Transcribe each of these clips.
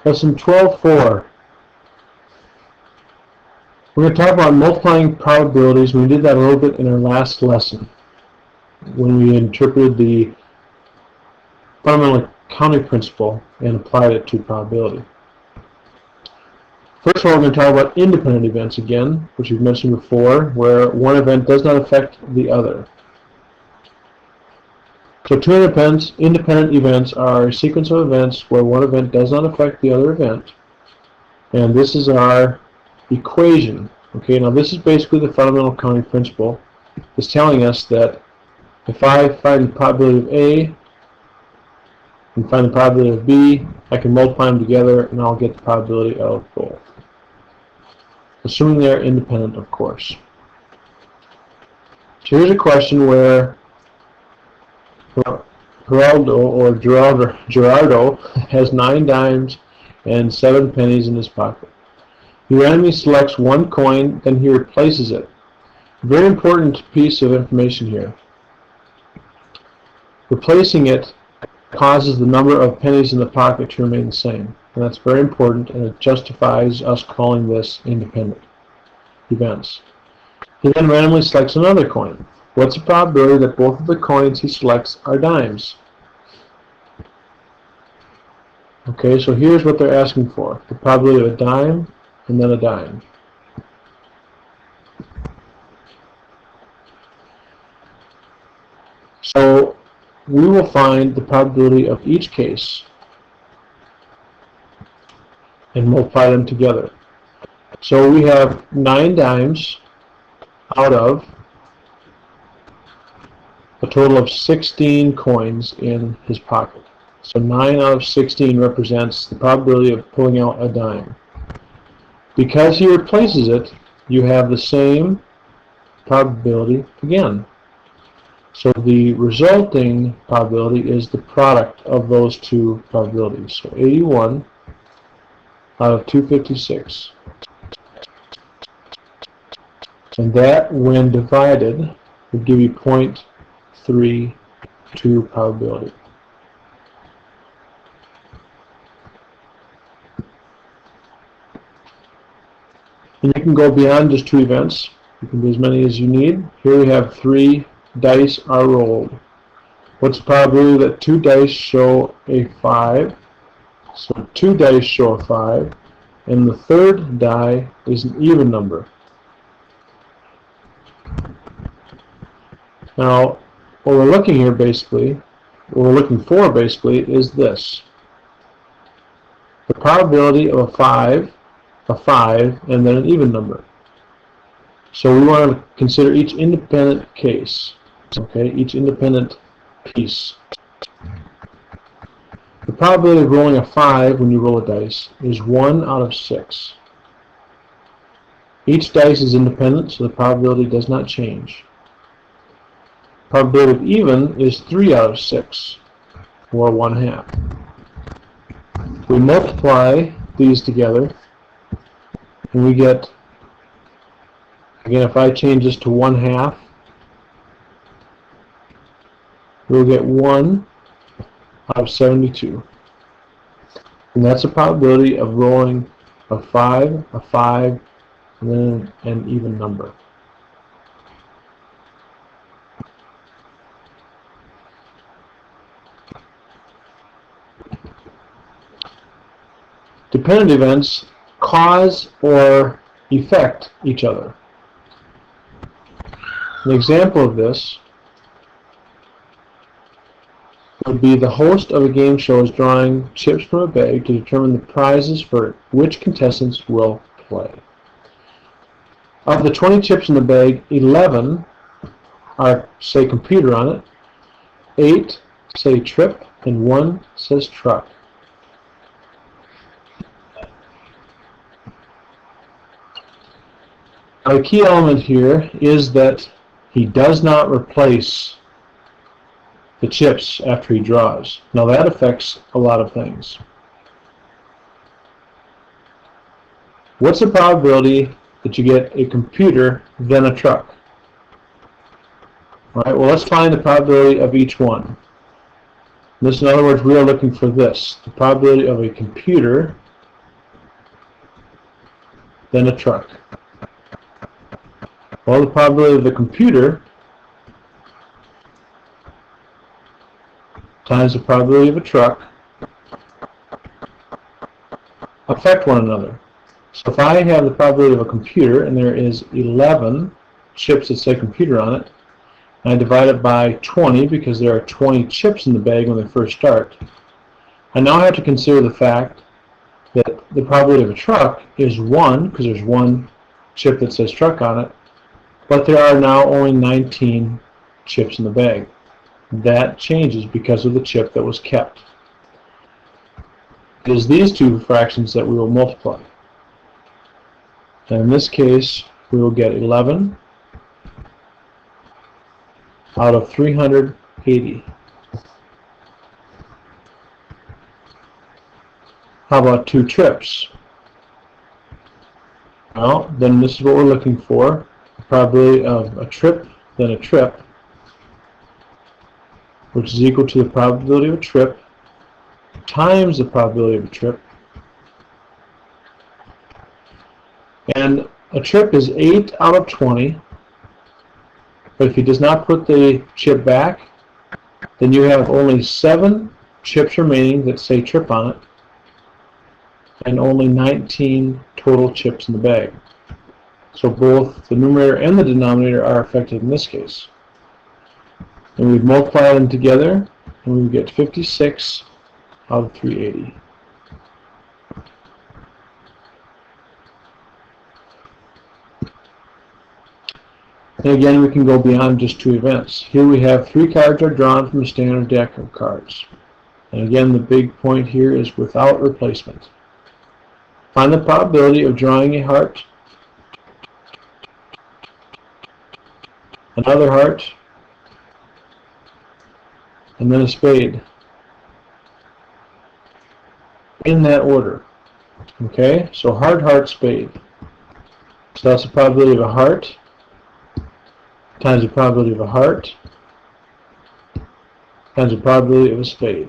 Lesson 12.4. We're going to talk about multiplying probabilities. We did that a little bit in our last lesson when we interpreted the fundamental counting principle and applied it to probability. First of all, we're going to talk about independent events again, which we've mentioned before, where one event does not affect the other. So two independent events are a sequence of events where one event does not affect the other event. And this is our equation. Okay, now this is basically the fundamental counting principle. It's telling us that if I find the probability of A and find the probability of B, I can multiply them together and I'll get the probability of both. Assuming they're independent, of course. So here's a question where Gerardo has 9 dimes and 7 pennies in his pocket. He randomly selects one coin, then he replaces it. A very important piece of information here. Replacing it causes the number of pennies in the pocket to remain the same. And that's very important, and it justifies us calling this independent events. He then randomly selects another coin. What's the probability that both of the coins he selects are dimes? Okay, so here's what they're asking for. The probability of a dime and then a dime. So we will find the probability of each case and multiply them together. So we have 9 dimes out of a total of 16 coins in his pocket. So 9 out of 16 represents the probability of pulling out a dime. Because he replaces it, you have the same probability again. So the resulting probability is the product of those two probabilities. So 81 out of 256. And that, when divided, would give you 0.32 probability. And you can go beyond just 2 events. You can do as many as you need. Here we have 3 dice are rolled. What's the probability that 2 dice show a 5? So 2 dice show a 5, and the third die is an even number. Now, what we're looking for basically is this. The probability of a 5, and then an even number. So we want to consider each independent case, okay, each independent piece. The probability of rolling a 5 when you roll a dice is 1 out of 6. Each dice is independent, so the probability does not change. Probability of even is 3 out of 6, or 1/2. We multiply these together, and we get, again, if I change this to 1/2, we'll get 1 out of 72. And that's the probability of rolling a 5, and then an even number. Dependent events cause or affect each other. An example of this would be the host of a game show is drawing chips from a bag to determine the prizes for which contestants will play. Of the 20 chips in the bag, 11 say computer on it, 8 say trip, and 1 says truck. Now, the key element here is that he does not replace the chips after he draws. Now that affects a lot of things. What's the probability that you get a computer then a truck? All right, well, let's find the probability of each one. This, in other words, we are looking for this, the probability of a computer than a truck. Well, the probability of the computer times the probability of a truck affect one another. So if I have the probability of a computer and there is 11 chips that say computer on it, and I divide it by 20 because there are 20 chips in the bag when they first start, I now have to consider the fact that the probability of a truck is 1 because there's one chip that says truck on it, but there are now only 19 chips in the bag. That changes because of the chip that was kept. It is these two fractions that we will multiply. And in this case, we will get 11 out of 380. How about 2 trips? Well, then this is what we're looking for. The probability of a trip, then a trip, which is equal to the probability of a trip times the probability of a trip. And a trip is 8 out of 20, but if he does not put the chip back, then you have only 7 chips remaining that say trip on it, and only 19 total chips in the bag. So both the numerator and the denominator are affected in this case. And we multiply them together, and we get 56 out of 380. And again, we can go beyond just 2 events. Here we have 3 cards are drawn from a standard deck of cards. And again, the big point here is without replacement. Find the probability of drawing a heart, another heart, and then a spade, in that order. Okay, so heart, heart, spade. So that's the probability of a heart times the probability of a heart times the probability of a spade.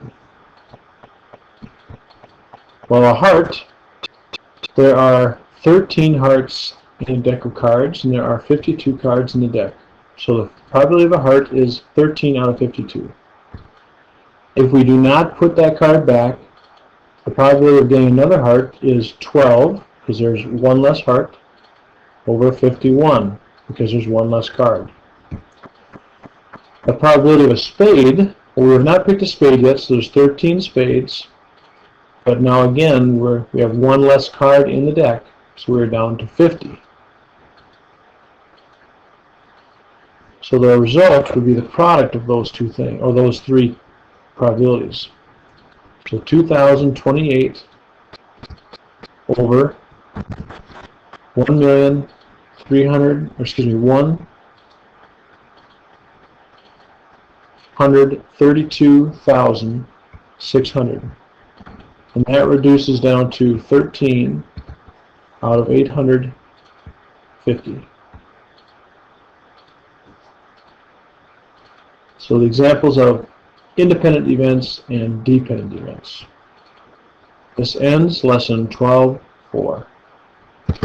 Well, a heart, there are 13 hearts in a deck of cards, and there are 52 cards in the deck. So the probability of a heart is 13 out of 52. If we do not put that card back, the probability of getting another heart is 12, because there's one less heart, over 51, because there's one less card. The probability of a spade, well, we have not picked a spade yet, so there's 13 spades. But now again, we have one less card in the deck, so we're down to 50. So the result would be the product of those two things, or those 3 probabilities. So 2028 over 1,332,600. And that reduces down to 13 out of 850. So the examples of independent events and dependent events. This ends lesson 12.4.